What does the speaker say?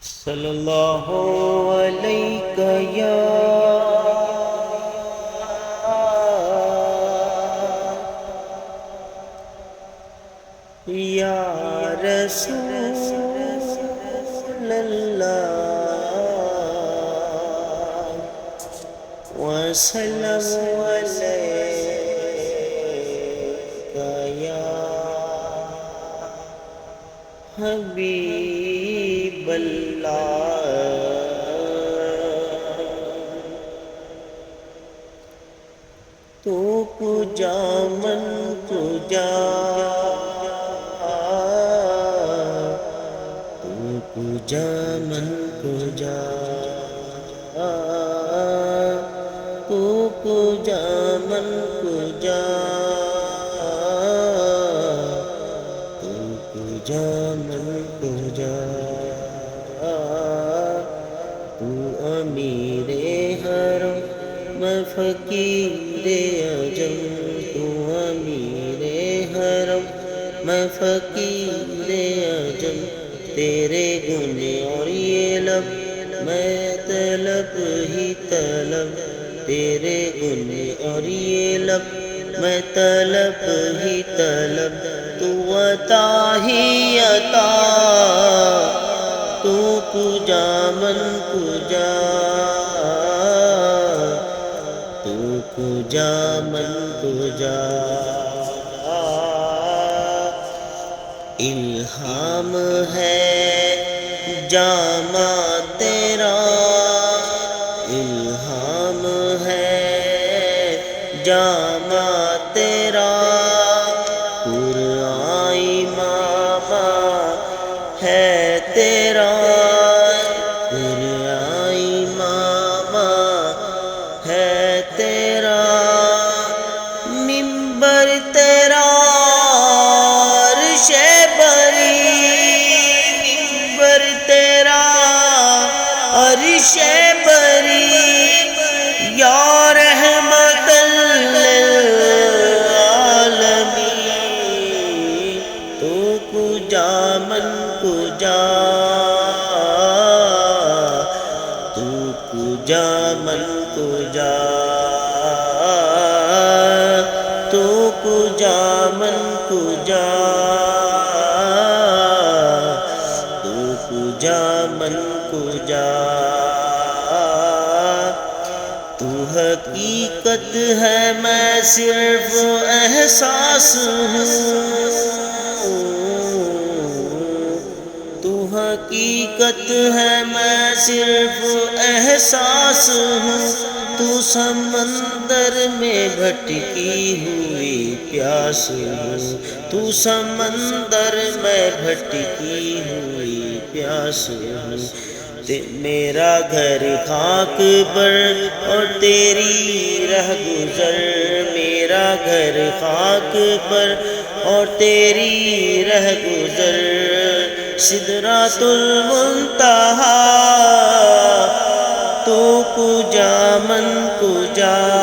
صلی اللہ علیہ یا رسول اللہ وسلم علیکہ یا حبیب اللہ تو پوجا من پوجا تو پوجا من پوجا تو پوجا من پوجا تو پوجا من پوجا تو امیر حرم میں فقیر عجم تو امیر حرم میں فقیر عجم تیرے گن اور یہ لب میں طلب ہی طلب تیرے گن اور یہ لب میں طلب ہی طلب تو عطا ہی عطا تو پوجا من پوجا تو پوجا من پوجا الہام ہے جامع تیرا الہام ہے جامع تیرا قرآن امام ہے تیرا قرآن امام ہے تیرا منبر تیرا عرش بری منبر تیرا عرش بری یا رحمت للعالمین تو پوجا من پوجا تو پوجا من پوجا تو پوجا من پوجا تو پوجا من پوجا تو حقیقت ہے میں صرف احساس ہوں تو حقیقت ہے میں صرف احساس ہوں تو سمندر میں بھٹکی ہوئی پیاس ہوں تو سمندر میں بھٹکی ہوئی پیاس ہوں میرا گھر خاک پر اور تیری رہ گزر میرا گھر خاک پر اور تیری رہ گزر سدرۃ المنتہا تو پوجا من پوجا